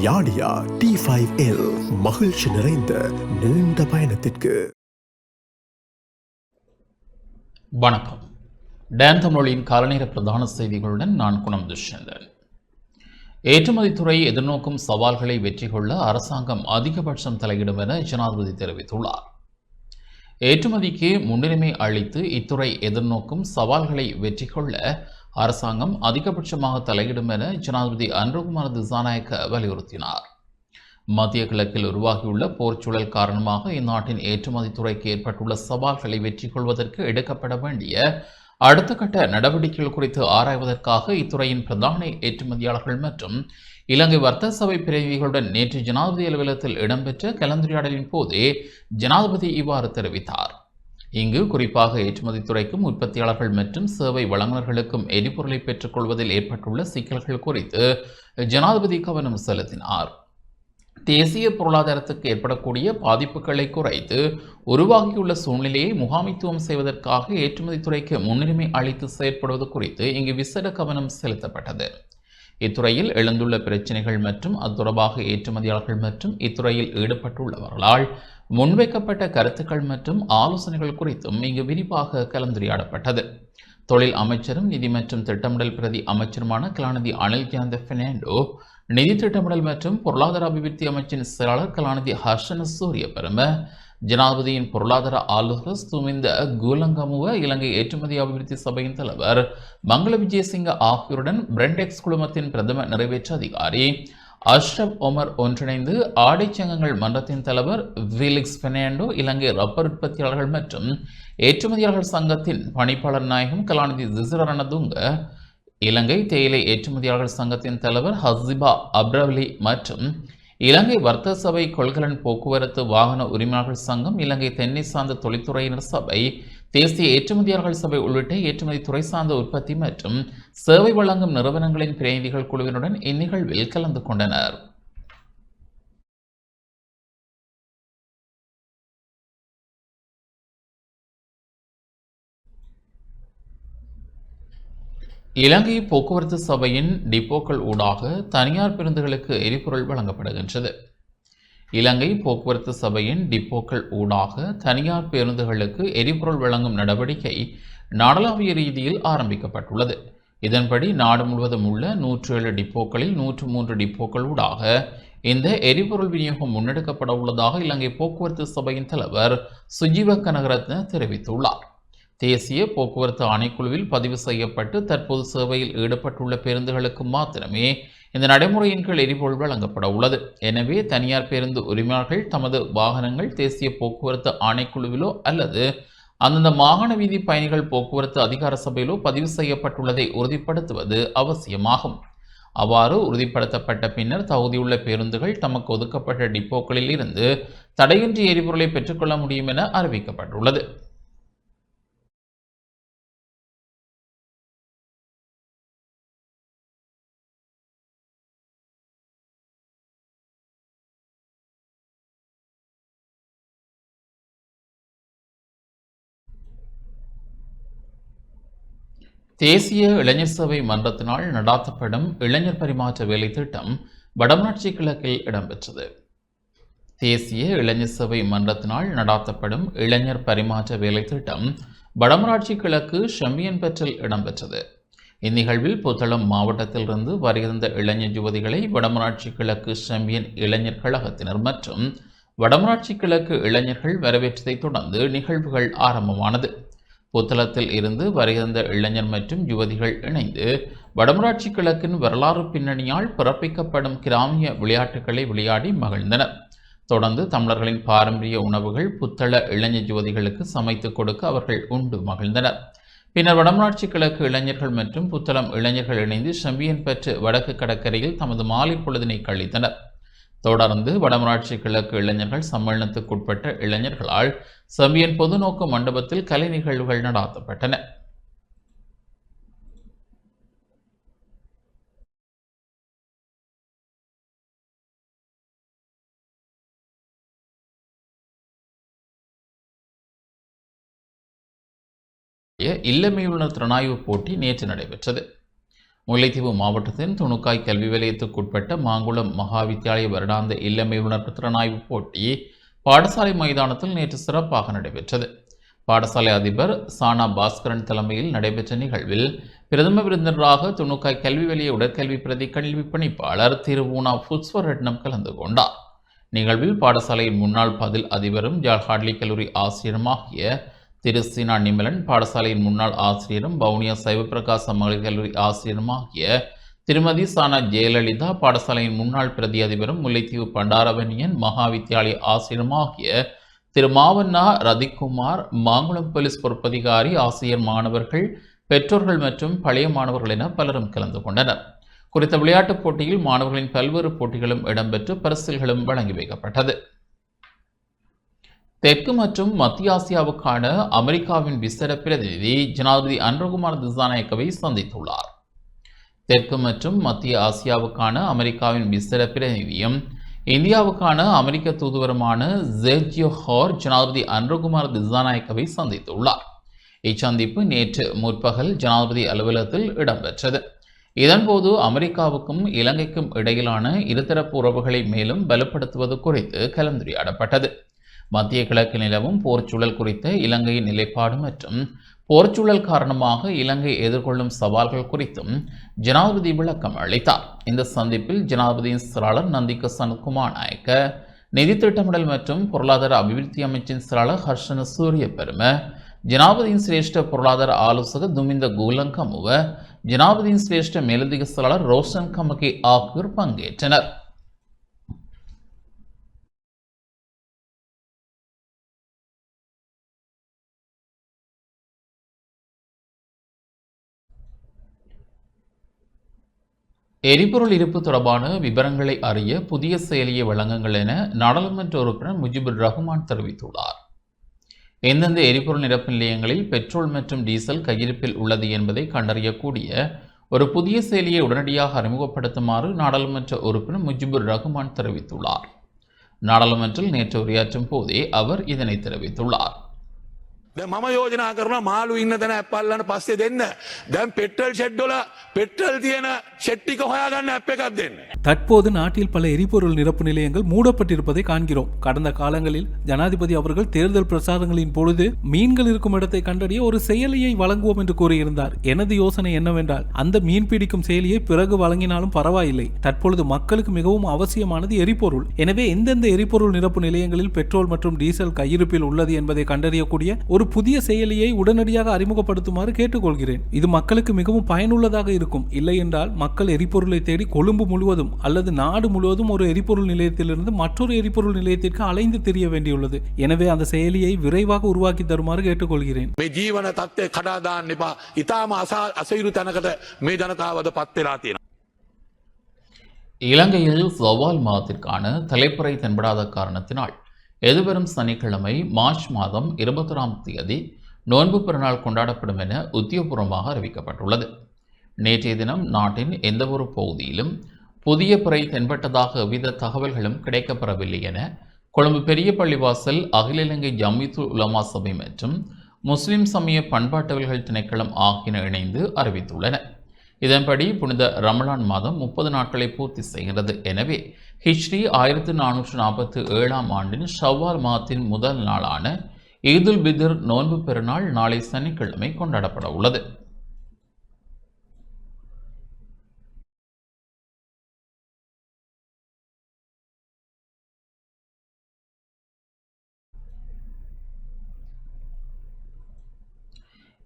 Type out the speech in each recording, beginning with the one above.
யாடியா T5L மகிழ்ச்சி நிறைந்த நீண்ட பயணத்திற்கு. வணக்கம். டான் தமிழின் காலநேர பிரதான செய்திகளுடன் நான் குணம் துஷ்யந்தன். ஏற்றுமதித்துறை எதிர்நோக்கும் சவால்களை வெற்றி கொள்ள அரசாங்கம் அதிகபட்சம் தலையிடும் என ஜனாதிபதி தெரிவித்துள்ளார். ஏற்றுமதிக்கு முன்னுரிமை அளித்து இத்துறை எதிர்நோக்கும் சவால்களை வெற்றி கொள்ள அரசாங்கம் அதிகபட்சமாக தலையிடும் என ஜனாதிபதி அன்ருகுமார் திசாநாயக்க வலியுறுத்தினார். மத்திய கிழக்கில் உருவாகியுள்ள போர்ச்சூழல் காரணமாக இந்நாட்டின் ஏற்றுமதித்துறைக்கு ஏற்பட்டுள்ள சவால்களை வெற்றி கொள்வதற்கு எடுக்கப்பட வேண்டிய அடுத்த கட்ட நடவடிக்கைகள் குறித்து ஆராய்வதற்காக இத்துறையின் பிரதான ஏற்றுமதியாளர்கள் மற்றும் இலங்கை வர்த்தக சபை பிரதிநிதிகளுடன் நேற்று ஜனாதிபதி அலுவலகத்தில் இடம்பெற்ற கலந்துரையாடலின் போதே ஜனாதிபதி இவ்வாறு தெரிவித்தார். இங்கு குறிப்பாக ஏற்றுமதித்துறைக்கும் உற்பத்தியாளர்கள் மற்றும் சேவை வழங்குநர்களுக்கும் எரிபொருளை பெற்றுக் கொள்வதில் ஏற்பட்டுள்ள சிக்கல்கள் குறித்து ஜனாதிபதி கவனம் செலுத்தினார். தேசிய பொருளாதாரத்துக்கு ஏற்படக்கூடிய பாதிப்புகளை குறைத்து உருவாகியுள்ள சூழ்நிலையை முகாமைத்துவம் செய்வதற்காக ஏற்றுமதித்துறைக்கு முன்னுரிமை அளித்து செயற்படுவது குறித்து இங்கு விசேட கவனம் செலுத்தப்பட்டது. இத்துறையில் எழுந்துள்ள பிரச்சினைகள் மற்றும் அது தொடர்பாக ஏற்றுமதியாளர்கள் மற்றும் இத்துறையில் ஈடுபட்டுள்ளவர்களால் முன்வைக்கப்பட்ட கருத்துக்கள் மற்றும் ஆலோசனைகள் குறித்தும் இங்கு விரிவாக கலந்துரையாடப்பட்டது. தொழில் அமைச்சரும் நிதி மற்றும் திட்டமிடல் பிரதி அமைச்சருமான கலாநிதி அனில் ஜாந்த பெர்னாண்டோ, நிதி திட்டமிடல் மற்றும் பொருளாதார அபிவிருத்தி அமைச்சின் செயலாளர் கலாநிதி ஹர்ஷன சூரிய பெரும, ஜனாதிபதியின் பொருளாதார ஆலோசகர் சுமிந்த கூலங்கமுவ, இலங்கை ஏற்றுமதி அபிவிருத்தி சபையின் தலைவர் மங்கள விஜயசிங்க ஆகியோருடன் பிரெண்டெக்ஸ் குழுமத்தின் பிரதம நிறைவேற்று அதிகாரி அஷ்ரப் ஒமர் ஒன்றிணைந்து ஆடை சங்கங்கள் மன்றத்தின் தலைவர் ஃபீலிக்ஸ் பெர்னாண்டோ, இலங்கை ரப்பர் உற்பத்தியாளர்கள் மற்றும் ஏற்றுமதியாளர்கள் சங்கத்தின் பணிப்பாளர் நாயகம் கலாநிதி ஜிசர ரணதுங்க, இலங்கை தேயிலை ஏற்றுமதியாளர்கள் சங்கத்தின் தலைவர் ஹசிபா அப்ரவலி மற்றும் இலங்கை வர்த்தக சபை கொள்கலன் போக்குவரத்து வாகன உரிமையாளர்கள் சங்கம், இலங்கை தென்னை சார்ந்த தொழில்துறையினர் சபை, தேசிய ஏற்றுமதியாளர்கள் சபை உள்ளிட்ட ஏற்றுமதி துறை சார்ந்த உற்பத்தி மற்றும் சேவை வழங்கும் நிறுவனங்களின் பிரதிநிதிகள் குழுவினுடன் இந்நிகழ்வில் கலந்து கொண்டனர். இலங்கை போக்குவரத்து சபையின் டிப்போக்கள் ஊடாக தனியார் பேருந்துகளுக்கு எரிபொருள் வழங்கப்படுகின்றது. இலங்கை போக்குவரத்து சபையின் டிப்போக்கள் ஊடாக தனியார் பேருந்துகளுக்கு எரிபொருள் வழங்கும் நடவடிக்கை நாடளாவிய ரீதியில் ஆரம்பிக்கப்பட்டுள்ளது. இதன்படி நாடு முழுவதும் உள்ள 107 டிப்போக்களில் 103 டிப்போக்கள் ஊடாக இந்த எரிபொருள் விநியோகம் முன்னெடுக்கப்பட உள்ளதாக இலங்கை போக்குவரத்து சபையின் தலைவர் சுஜீவ கனகரத்ன தெரிவித்துள்ளார். தேசிய போக்குவரத்து ஆணைக்குழுவில் பதிவு செய்யப்பட்டு தற்போது சேவையில் ஈடுபட்டுள்ள பேருந்துகளுக்கு மாத்திரமே இந்த நடைமுறையின் கீழ் எரிபொருள் வழங்கப்பட உள்ளது. எனவே தனியார் பேருந்து உரிமையாளர்கள் தமது வாகனங்கள் தேசிய போக்குவரத்து ஆணைக்குழுவிலோ அல்லது அந்தந்த மாகாண வீதி பயணிகள் போக்குவரத்து அதிகார சபையிலோ பதிவு செய்யப்பட்டுள்ளதை உறுதிப்படுத்துவது அவசியமாகும். அவ்வாறு உறுதிப்படுத்தப்பட்ட பின்னர் தகுதியுள்ள பேருந்துகள் தமக்கு ஒதுக்கப்பட்ட டிப்போக்களில் இருந்து தடையின்றி எரிபொருளை பெற்றுக்கொள்ள முடியும் என அறிவிக்கப்பட்டுள்ளது. தேசிய இளைஞர் சபை மன்றத்தினால் நடாத்தப்படும் இளைஞர் பரிமாற்ற வேலை திட்டம் வடமராட்சி கிழக்கில் இடம்பெற்றது. தேசிய இளைஞர் சபை மன்றத்தினால் நடாத்தப்படும் இளைஞர் பரிமாற்ற வேலை திட்டம் வடமராட்சி கிழக்கு செம்பியன்பேற்றில் இடம்பெற்றது. இந்நிகழ்வில் புத்தளம் மாவட்டத்திலிருந்து வருகின்ற இளைஞர் யுவதிகளை வடமராட்சி கிழக்கு செம்பியன் இளைஞர் கழகத்தினர் மற்றும் வடமராட்சி கிழக்கு இளைஞர்கள் வரவேற்றதை தொடர்ந்து நிகழ்வுகள் ஆரம்பமானது. புத்தளத்தில் இருந்து வருகின்ற இளைஞர் மற்றும் யுவதிகள் இணைந்து வடமராட்சி கிழக்கின் வரலாறு பின்னணியால் பிறப்பிக்கப்படும் கிராமிய விளையாட்டுகளை விளையாடி மகிழ்ந்தனர். தொடர்ந்து தமிழர்களின் பாரம்பரிய உணவுகள் புத்தள இளைஞர் யுவதிகளுக்கு சமைத்து கொடுக்க அவர்கள் உண்டு மகிழ்ந்தனர். பின்னர் வடமராட்சி கிழக்கு இளைஞர்கள் மற்றும் புத்தளம் இளைஞர்கள் இணைந்து செம்பியன்பேற்று வடக்கு கடற்கரையில் தமது மாலை பொழுதினை கழித்தனர். தொடர்ந்து வடமராட்சி கிழக்கு இளைஞர்கள் சம்மேளனத்துக்குட்பட்ட இளைஞர்களால் செம்பியன் பொதுநோக்கு மண்டபத்தில் கலை நிகழ்வுகள் நடாத்தப்பட்டன. இல்லமையுள்ள திறனாய்வு போட்டி நேற்று நடைபெற்றது. முல்லைத்தீவு மாவட்டத்தின் துணுக்காய் கல்வி வலயத்துக்குட்பட்ட மாங்குளம் மகாவித்தியாலய வருடாந்த இல்லமையுணர் திறனாய்வு போட்டி பாடசாலை மைதானத்தில் நேற்று சிறப்பாக நடைபெற்றது. பாடசாலை அதிபர் சானா பாஸ்கரன் தலைமையில் நடைபெற்ற நிகழ்வில் பிரதம விருந்தினராக துணுக்காய் கல்வி வலய உடற்கல்வி பிரதி கல்வி பணிப்பாளர் திரு ஊனா புஷ்வரட்னம் கலந்து கொண்டார். நிகழ்வில் பாடசாலையின் முன்னாள் பதில் அதிபரும் ஜாழ் ஹாட்லி கல்லூரி ஆசிரியருமாகிய திரு சீனா நிமலன், பாடசாலையின் முன்னாள் ஆசிரியரும் வவுனியா சைவப்பிரகாச மகளிர் கல்லூரி ஆசிரியருமாகிய திருமதி சானா ஜெயலலிதா, பாடசாலையின் முன்னாள் பிரதி அதிபரும் முல்லைத்தீவு பண்டாரவனியன் மகாவித்தியாலய ஆசிரியருமாகிய திரு மாவண்ணா ரதிக்குமார், மாங்குளம் போலீஸ் பொறுப்பதிகாரி, ஆசிரியர், மாணவர்கள், பெற்றோர்கள் மற்றும் பழைய மாணவர்கள் என பலரும் கலந்து கொண்டனர். குறித்த விளையாட்டுப் போட்டியில் மாணவர்களின் பல்வேறு போட்டிகளும் இடம்பெற்று பரிசில்களும் வழங்கி வைக்கப்பட்டது. தெற்கு மற்றும் மத்திய ஆசியாவுக்கான அமெரிக்காவின் விசேட பிரதிநிதி ஜனாதிபதி அன்ரகுமார் திசாநாயக்கவை சந்தித்துள்ளார். தெற்கு மற்றும் மத்திய ஆசியாவுக்கான அமெரிக்காவின் விசேட பிரதிநிதியும் இந்தியாவுக்கான அமெரிக்க தூதுவருமான ஜெர்ஜியோ ஹோர் ஜனாதிபதி அன்ரகுமார் திசாநாயக்கவை சந்தித்துள்ளார். இச்சந்திப்பு நேற்று முற்பகல் ஜனாதிபதி அலுவலகத்தில் இடம்பெற்றது. இதன்போது அமெரிக்காவுக்கும் இலங்கைக்கும் இடையிலான இருதரப்பு உறவுகளை மேலும் பலப்படுத்துவது குறித்து கலந்துரையாடப்பட்டது. மத்திய கிழக்கு நிலவும் போர்ச்சூழல் குறித்த இலங்கையின் நிலைப்பாடு மற்றும் போர்ச்சூழல் காரணமாக இலங்கை எதிர்கொள்ளும் சவால்கள் குறித்தும் ஜனாதிபதி விளக்கம் அளித்தார். இந்த சந்திப்பில் ஜனாதிபதியின் செயலாளர் நந்திக சனத்குமார் நாயக்க, நிதி திட்டமிடல் மற்றும் பொருளாதார அபிவிருத்தி அமைச்சின் செயலாளர் ஹர்ஷன சூரிய பெரும, ஜனாதிபதியின் சிரேஷ்ட பொருளாதார ஆலோசகர் துமிந்த கூலங்கமுவ, ஜனாதிபதியின் சிரேஷ்ட மேலதிக செயலாளர் ரோஷன் கமகே ஆகியோர் பங்கேற்றனர். எரிபொருள் இருப்பு தொடர்பான விவரங்களை அறிய புதிய செயலியை வழங்குங்கள் என நாடாளுமன்ற உறுப்பினர் முஜிபுர் ரஹ்மான் தெரிவித்துள்ளார். எந்தெந்த எரிபொருள் நிரப்பு நிலையங்களில் பெட்ரோல் மற்றும் டீசல் கையிருப்பில் உள்ளது என்பதை கண்டறியக்கூடிய ஒரு புதிய செயலியை உடனடியாக அறிமுகப்படுத்துமாறு நாடாளுமன்ற உறுப்பினர் முஜிபுர் ரஹ்மான் தெரிவித்துள்ளார். நாடாளுமன்றில் நேற்று உரையாற்றும் போதே அவர் இதனை தெரிவித்துள்ளார். මම යෝජනා කරන මාළු ඉන්න තැන ඇප්පල්ලන්න පස්සේ දෙන්න. දැන් පෙට්‍රල් ෂෙඩ් වල පෙට්‍රල් තියෙන ෂෙඩ් ටික හොයාගන්න ඇප් එකක් දෙන්න. தற்போது நாட்டில் பல எரிபொருள் நிரப்பு நிலையங்கள் மூடப்பட்டிருப்பதை காண்கிறோம். கடந்த காலங்களில் ஜனாதிபதி அவர்கள் தேர்தல் பிரசாரங்களின் பொழுது மீன்கள் இருக்கும் இடத்தை கண்டறிய ஒரு செயலியை வழங்குவோம் என்று கூறியிருந்தார். எனது யோசனை என்னவென்றால், அந்த மீன் பிடிக்கும் செயலியை பிறகு வழங்கினாலும் பரவாயில்லை. தற்பொழுது மக்களுக்கு மிகவும் அவசியமானது எரிபொருள். எனவே எந்தெந்த எரிபொருள் நிரப்பு நிலையங்களில் பெட்ரோல் மற்றும் டீசல் கையிருப்பில் உள்ளது என்பதை கண்டறியக்கூடிய ஒரு புதிய செயலியை உடனடியாக அறிமுகப்படுத்துமாறு கேட்டுக்கொள்கிறேன். இது மக்களுக்கு மிகவும் பயனுள்ளதாக இருக்கும். இல்லை என்றால் மக்கள் எரிபொருளை தேடி கொழும்பு முழுவதும் அல்லது நாடு முழுவதும் ஒரு எரிபொருள் நிலையத்திலிருந்து மற்றொரு எரிபொருள் நிலையத்திற்கு அலைந்து தெரிய வேண்டியுள்ளது. எனவே அந்த செயலியை விரைவாக உருவாக்கி தருமாறு கேட்டுக்கொள்கிறேன். මේ ජීවන තත්ත්වය කඩා දාන්න එපා. ඊටාම අසීරු තැනකට මේ ජනතාවද පත් වෙලා තියෙනවා. இலங்கையில் சவால் மாதத்திற்கான தலைப்புரை தென்படாத காரணத்தினால் எதிர்வரும் சனிக்கிழமை மார்ச் மாதம் 21ஆம் தேதி நோன்பு பெருநாள் கொண்டாடப்படும் என உத்தியோகபூர்வமாக அறிவிக்கப்பட்டுள்ளது. நேற்றைய தினம் நாட்டின் எந்தவொரு பகுதியிலும் புதிய பிறை தென்பட்டதாக எவ்வித தகவல்களும் கிடைக்கப்பெறவில்லை என கொழும்பு பெரிய பள்ளிவாசல் அகில இலங்கை ஜம்மியத்துல் உலமா சபை மற்றும் முஸ்லிம் சமய பண்பாட்டவர்கள் திணைக்களம் ஆகியன இணைந்து அறிவித்துள்ளன. இதன்படி புனித ரமலான் மாதம் 30 நாட்களை பூர்த்தி செய்கிறது. எனவே ஹிஜ்ரி 1447ஆம் ஆண்டின் ஷவ்வால் மாதத்தின் முதல் நாளான ஈதுல் பித்ர் நோன்பு பெருநாள் நாளை சனிக்கிழமை கொண்டாடப்பட உள்ளது.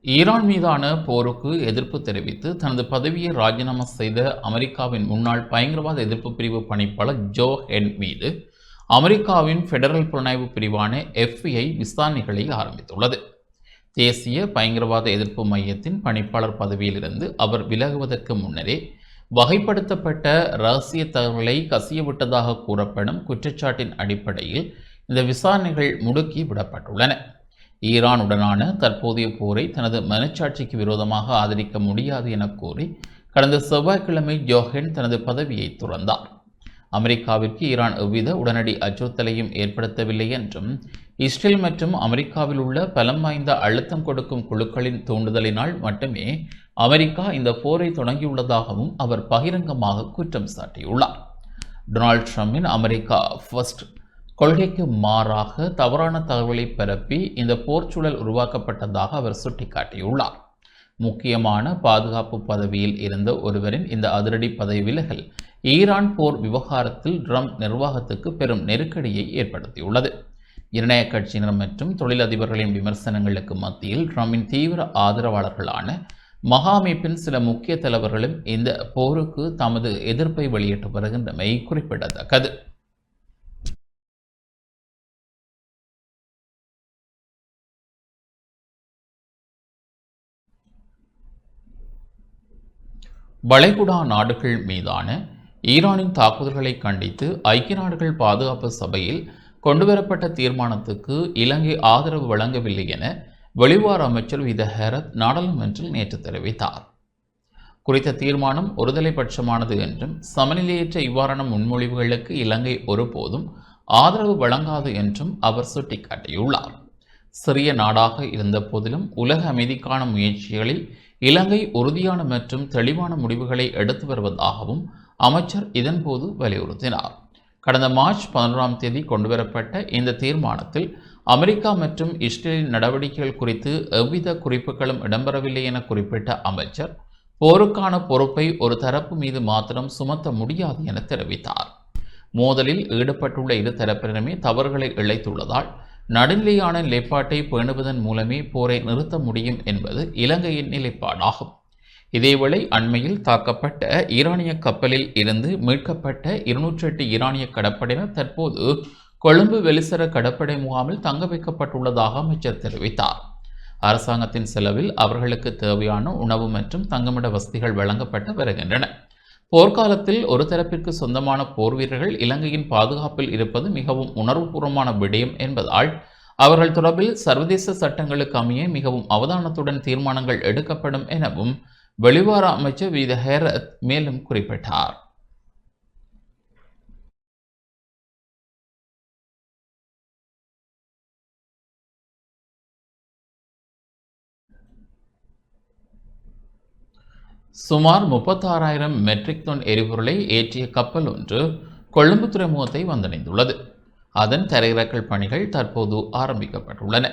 ஈரான் மீதான போருக்கு எதிர்ப்பு தெரிவித்து தனது பதவியை ராஜினாமா செய்த அமெரிக்காவின் முன்னாள் பயங்கரவாத எதிர்ப்பு பிரிவு பணிப்பாளர் ஜோ ஹென் மீது அமெரிக்காவின் பெடரல் புலனாய்வு பிரிவான FBI விசாரணைகளை ஆரம்பித்துள்ளது. தேசிய பயங்கரவாத எதிர்ப்பு மையத்தின் பணிப்பாளர் பதவியிலிருந்து அவர் விலகுவதற்கு முன்னரே வகைப்படுத்தப்பட்ட இரகசிய தகவல்களை கசியவிட்டதாக கூறப்படும் குற்றச்சாட்டின் அடிப்படையில் இந்த விசாரணைகள் முடுக்கி விடப்பட்டுள்ளன. ஈரானுடனான தற்போதைய போரை தனது மனச்சாட்சிக்கு விரோதமாக ஆதரிக்க முடியாது என கூறி கடந்த செவ்வாய்க்கிழமை ஜோஹென் தனது பதவியை துறந்தார். அமெரிக்காவிற்கு ஈரான் எவ்வித உடனடி அச்சுறுத்தலையும் ஏற்படுத்தவில்லை என்றும் இஸ்ரேல் மற்றும் அமெரிக்காவில் உள்ள பலம் வாய்ந்த அழுத்தம் கொடுக்கும் குழுக்களின் தூண்டுதலினால் மட்டுமே அமெரிக்கா இந்த போரை தொடங்கியுள்ளதாகவும் அவர் பகிரங்கமாக குற்றம் சாட்டியுள்ளார். டொனால்ட் ட்ரம்பின் அமெரிக்கா ஃபர்ஸ்ட் கொள்கைக்கு மாறாக தவறான தகவலை பரப்பி இந்த போர்ச்சூழல் உருவாக்கப்பட்டதாக அவர் சுட்டிக்காட்டியுள்ளார். முக்கியமான பாதுகாப்பு பதவியில் இருந்த ஒருவரின் இந்த அதிரடி பதவி விலகல் ஈரான் போர் விவகாரத்தில் ட்ரம்ப் நிர்வாகத்துக்கு பெரும் நெருக்கடியை ஏற்படுத்தியுள்ளது. ஜனநாயக கட்சியினர் மற்றும் தொழிலதிபர்களின் விமர்சனங்களுக்கு மத்தியில் ட்ரம்பின் தீவிர ஆதரவாளர்களான மகா அமைப்பின் சில முக்கிய தலைவர்களும் இந்த போருக்கு தமது எதிர்ப்பை வெளியிட்டு வருகின்றமை குறிப்பிடத்தக்கது. வளைகுடா நாடுகள் மீதான ஈரானின் தாக்குதல்களை கண்டித்து ஐக்கிய நாடுகள் பாதுகாப்பு சபையில் கொண்டுவரப்பட்ட தீர்மானத்துக்கு இலங்கை ஆதரவு வழங்கவில்லை என வெளிவார அமைச்சர் வித ஹேரத் நாடாளுமன்றில் நேற்று தெரிவித்தார். குறித்த தீர்மானம் ஒருதலைபட்சமானது என்றும் சமநிலையற்ற இவ்வாறான முன்மொழிவுகளுக்கு இலங்கை ஒருபோதும் ஆதரவு வழங்காது என்றும் அவர் சுட்டிக்காட்டியுள்ளார். சிறிய நாடாக இருந்த போதிலும் உலக அமைதிக்கான முயற்சிகளில் இலங்கை உறுதியான மற்றும் தெளிவான முடிவுகளை எடுத்து வருவதாகவும் அமைச்சர் இதன்போது வலியுறுத்தினார். கடந்த மார்ச் 11ஆம் தேதி கொண்டுவரப்பட்ட இந்த தீர்மானத்தில் அமெரிக்கா மற்றும் இஸ்ரேலின் நடவடிக்கைகள் குறித்து எவ்வித குறிப்புகளும் இடம்பெறவில்லை என குறிப்பிட்ட அமைச்சர் போருக்கான பொறுப்பை ஒரு தரப்பு மீது மாத்திரம் சுமத்த முடியாது என தெரிவித்தார். மோதலில் ஈடுபட்டுள்ள இரு தரப்பினருமே தவறுகளை இழைத்துள்ளதால் நடுநிலையான நிலைப்பாட்டை பேணுவதன் மூலமே போரை நிறுத்த முடியும் என்பது இலங்கையின் நிலைப்பாடாகும். இதேவேளை அண்மையில் தாக்கப்பட்ட ஈரானிய கப்பலில் இருந்து மீட்கப்பட்ட 208 ஈரானிய கடற்படையினர் தற்போது கொழும்பு வெலிசர கடற்படை முகாமில் தங்க வைக்கப்பட்டுள்ளதாக அமைச்சர் தெரிவித்தார். அரசாங்கத்தின் செலவில் அவர்களுக்கு தேவையான உணவு மற்றும் தங்குமிட வசதிகள் வழங்கப்பட்டு வருகின்றன. போர்க்காலத்தில் ஒரு தரப்பிற்கு சொந்தமான போர் வீரர்கள் இலங்கையின் பாதுகாப்பில் இருப்பது மிகவும் உணர்வுபூர்வமான விடயம் என்பதால் அவர்கள் தொடர்பில் சர்வதேச சட்டங்களுக்கு அமைய மிகவும் அவதானத்துடன் தீர்மானங்கள் எடுக்கப்படும் எனவும் வெளிவார அமைச்சர் வித ஹேரத் மேலும் குறிப்பிட்டார். சுமார் 36,000 மெட்ரிக் டன் எரிபொருளை ஏற்றிய கப்பல் ஒன்று கொழும்பு துறைமுகத்தை வந்தடைந்துள்ளது. அதன் தரையிறக்கல் பணிகள் தற்போது ஆரம்பிக்கப்பட்டுள்ளன.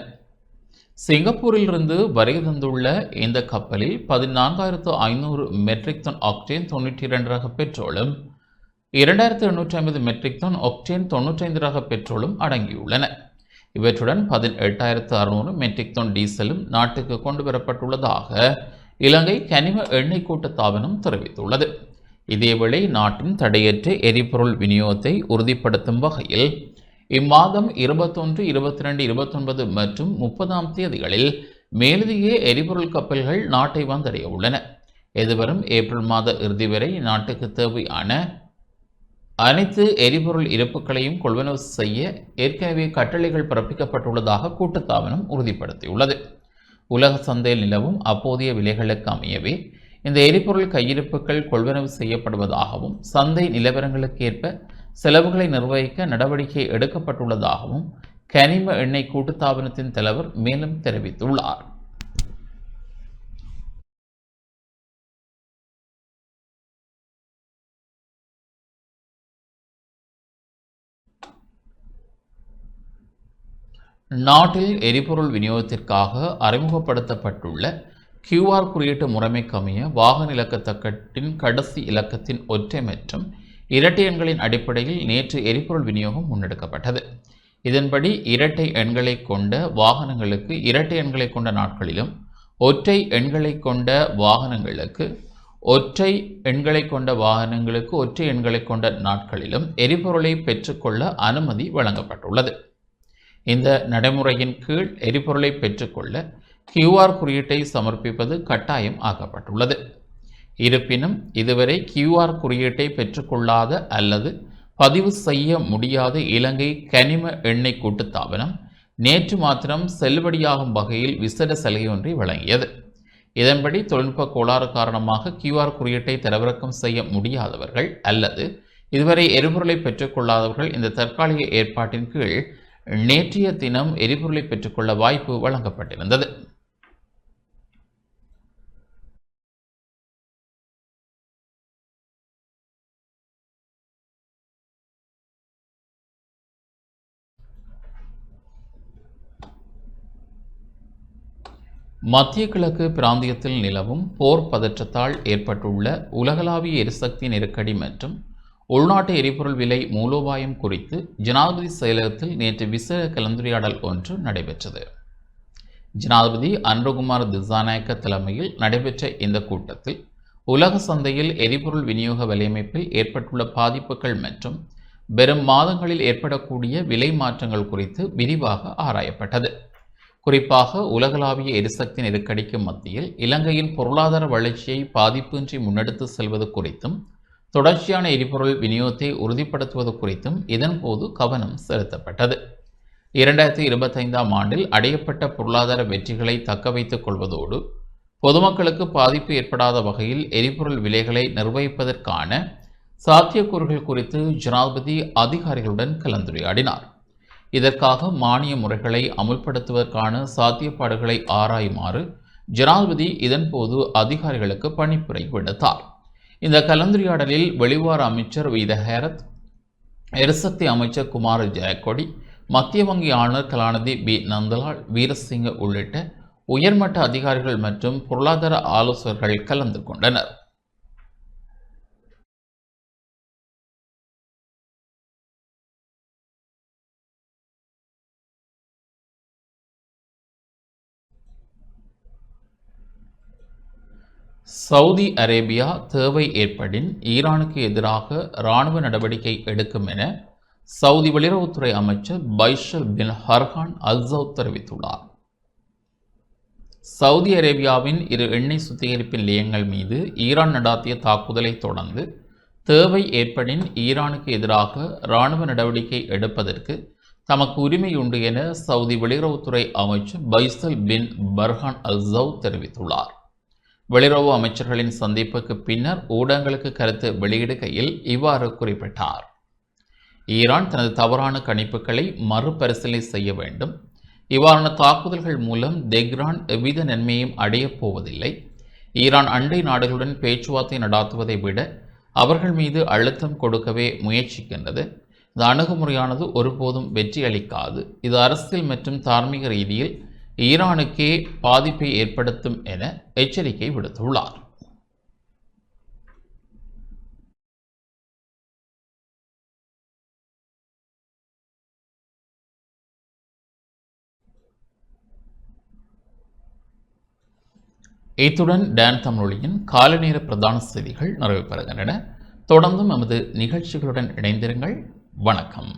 சிங்கப்பூரிலிருந்து வருகை தந்துள்ள இந்த கப்பலில் 14,500 மெட்ரிக் டன் ஆக்டேன் 92 ரக பெட்ரோலும் 2,850 மெட்ரிக் டன் ஆக்டேன் 95 ரக பெட்ரோலும் அடங்கியுள்ளன. இவற்றுடன் 18,600 மெட்ரிக் டன் டீசலும் நாட்டுக்கு கொண்டு வரப்பட்டுள்ளதாக இலங்கை கனிம எண்ணெய் கூட்டுத்தாபனம் தெரிவித்துள்ளது. இதேவேளை நாட்டின் தடையற்ற எரிபொருள் விநியோகத்தை உறுதிப்படுத்தும் வகையில் இம்மாதம் 21, 22, 29 மற்றும் 30ஆம் தேதிகளில் மேலதிக எரிபொருள் கப்பல்கள் நாட்டை வந்தடைய உள்ளன. எதிர்வரும் ஏப்ரல் மாத இறுதி வரை நாட்டுக்கு தேவையான அனைத்து எரிபொருள் இருப்புகளையும் கொள்வனவு செய்ய ஏற்கனவே கட்டளைகள் பிறப்பிக்கப்பட்டுள்ளதாக கூட்டுத்தாபனம் உறுதிப்படுத்தியுள்ளது. உலக சந்தையில் நிலவும் அப்போதைய விலைகளுக்கு அமையவே இந்த எரிபொருள் கையிருப்புகள் கொள்வனவு செய்யப்படுவதாகவும் சந்தை நிலவரங்களுக்கு ஏற்ப செலவுகளை நிர்வகிக்க நடவடிக்கை எடுக்கப்பட்டுள்ளதாகவும் கனிம எண்ணெய் கூட்டுத்தாபனத்தின் தலைவர் மேலும் தெரிவித்துள்ளார். நாட்டில் எரிபொருள் விநியோகத்திற்காக அறிமுகப்படுத்தப்பட்டுள்ள QR குறியீட்டு முறைமைக்கமைய வாகன இலக்கத்தக்கட்டின் கடைசி இலக்கத்தின் ஒற்றை மற்றும் இரட்டை எண்களின் அடிப்படையில் நேற்று எரிபொருள் விநியோகம் முன்னெடுக்கப்பட்டது. இதன்படி இரட்டை எண்களை கொண்ட வாகனங்களுக்கு இரட்டை எண்களை கொண்ட நாட்களிலும் ஒற்றை எண்களை கொண்ட வாகனங்களுக்கு ஒற்றை எண்களை கொண்ட வாகனங்களுக்கு ஒற்றை எண்களை கொண்ட நாட்களிலும் எரிபொருளை பெற்றுக்கொள்ள அனுமதி வழங்கப்பட்டுள்ளது. இந்த நடைமுறையின் கீழ் எரிபொருளை பெற்றுக்கொள்ள QR குறியீட்டை சமர்ப்பிப்பது கட்டாயம் ஆக்கப்பட்டுள்ளது. இருப்பினும் இதுவரை QR குறியீட்டை பெற்றுக்கொள்ளாத அல்லது பதிவு செய்ய முடியாத இலங்கை கனிம எண்ணெய் கூட்டுத்தாபனம் நேற்று மாத்திரம் செல்லுபடியாகும் வகையில் விசேட சலுகை ஒன்றை வழங்கியது. இதன்படி தொழில்நுட்ப கோளாறு காரணமாக QR குறியீட்டை தரவிறக்கம் செய்ய முடியாதவர்கள் அல்லது இதுவரை எரிபொருளை பெற்றுக்கொள்ளாதவர்கள் இந்த தற்காலிக ஏற்பாட்டின் கீழ் நேற்றைய தினம் எரிபொருளை பெற்றுக்கொள்ள வாய்ப்பு வழங்கப்பட்டிருந்தது. மத்திய கிழக்கு பிராந்தியத்தில் நிலவும் போர் பதற்றத்தால் ஏற்பட்டுள்ள உலகளாவிய எரிசக்தி நெருக்கடி மற்றும் உள்நாட்டு எரிபொருள் விலை மூலோபாயம் குறித்து ஜனாதிபதி செயலகத்தில் நேற்று விசேட கலந்துரையாடல் ஒன்று நடைபெற்றது. ஜனாதிபதி அன்ருகுமார் திசாநாயக்க தலைமையில் நடைபெற்ற இந்த கூட்டத்தில் உலக சந்தையில் எரிபொருள் விநியோக வலையமைப்பில் ஏற்பட்டுள்ள பாதிப்புகள் மற்றும் வரும் மாதங்களில் ஏற்படக்கூடிய விலை மாற்றங்கள் குறித்து விரிவாக ஆராயப்பட்டது. குறிப்பாக உலகளாவிய எரிசக்தி நெருக்கடிக்கு மத்தியில் இலங்கையின் பொருளாதார வளர்ச்சியை பாதிப்பின்றி முன்னெடுத்து செல்வது குறித்தும் தொடர்ச்சியான எரிபொருள் விநியோகத்தை உறுதிப்படுத்துவது குறித்தும் இதன்போது கவனம் செலுத்தப்பட்டது. 2025ஆம் ஆண்டில் அடையப்பட்ட பொருளாதார வெற்றிகளை தக்க வைத்துக் கொள்வதோடு பொதுமக்களுக்கு பாதிப்பு ஏற்படாத வகையில் எரிபொருள் விலைகளை நிர்வகிப்பதற்கான சாத்தியக்கூறுகள் குறித்து ஜனாதிபதி அதிகாரிகளுடன் கலந்துரையாடினார். இதற்காக மானிய முறைகளை அமுல்படுத்துவதற்கான சாத்தியப்பாடுகளை ஆராயுமாறு ஜனாதிபதி இதன்போது அதிகாரிகளுக்கு பணிப்புரை விடுத்தார். இந்த கலந்துரையாடலில் வெளிவார அமைச்சர் வீத ஹேரத், எரிசக்தி அமைச்சர் குமார ஜெயக்கொடி, மத்திய வங்கி ஆளுநர் கலாநிதி பி நந்தலால் வீரசிங்க உள்ளிட்ட உயர்மட்ட அதிகாரிகள் மற்றும் பொருளாதார ஆலோசகர்கள் கலந்து கொண்டனர். சவுதி அரேபியா தேவை ஏற்படின் ஈரானுக்கு எதிராக இராணுவ நடவடிக்கை எடுக்கும் என சவுதி வெளியுறவுத்துறை அமைச்சர் பைஷல் பின் ஹர்ஹான் அல்சவுத் தெரிவித்துள்ளார். சவுதி அரேபியாவின் 2 எண்ணெய் சுத்திகரிப்பு நிலையங்கள் மீது ஈரான் நடாத்திய தாக்குதலை தொடர்ந்து தேவை ஏற்படின் ஈரானுக்கு எதிராக இராணுவ நடவடிக்கை எடுப்பதற்கு தமக்கு உரிமை உண்டு என சவுதி வெளியுறவுத்துறை அமைச்சர் பைசல் பின் பர்ஹான் அல்சவுத் தெரிவித்துள்ளார். வெளியுறவு அமைச்சர்களின் சந்திப்புக்கு பின்னர் ஊடகங்களுக்கு கருத்து வெளியிடுகையில் இவ்வாறு குறிப்பிட்டார். ஈரான் தனது தவறான கணிப்புகளை மறுபரிசீலனை செய்ய வேண்டும். இவ்வாறான தாக்குதல்கள் மூலம் தெஹ்ரான் எவ்வித நன்மையும் அடையப் போவதில்லை. ஈரான் அண்டை நாடுகளுடன் பேச்சுவார்த்தை நடாத்துவதை விட அவர்கள் மீது அழுத்தம் கொடுக்கவே முயற்சிக்கின்றது. இந்த அணுகுமுறையானது ஒருபோதும் வெற்றியளிக்காது. இது அரசியல் மற்றும் தார்மீக ரீதியில் ஈரானுக்கே பாதிப்பை ஏற்படுத்தும் என எச்சரிக்கை விடுத்துள்ளார். இத்துடன் டான் தமிழொலியின் காலை நேர பிரதான செய்திகள் நிறைவு பெறுகின்றன. தொடர்ந்தும் நமது நிகழ்ச்சிகளுடன் இணைந்திருங்கள். வணக்கம்.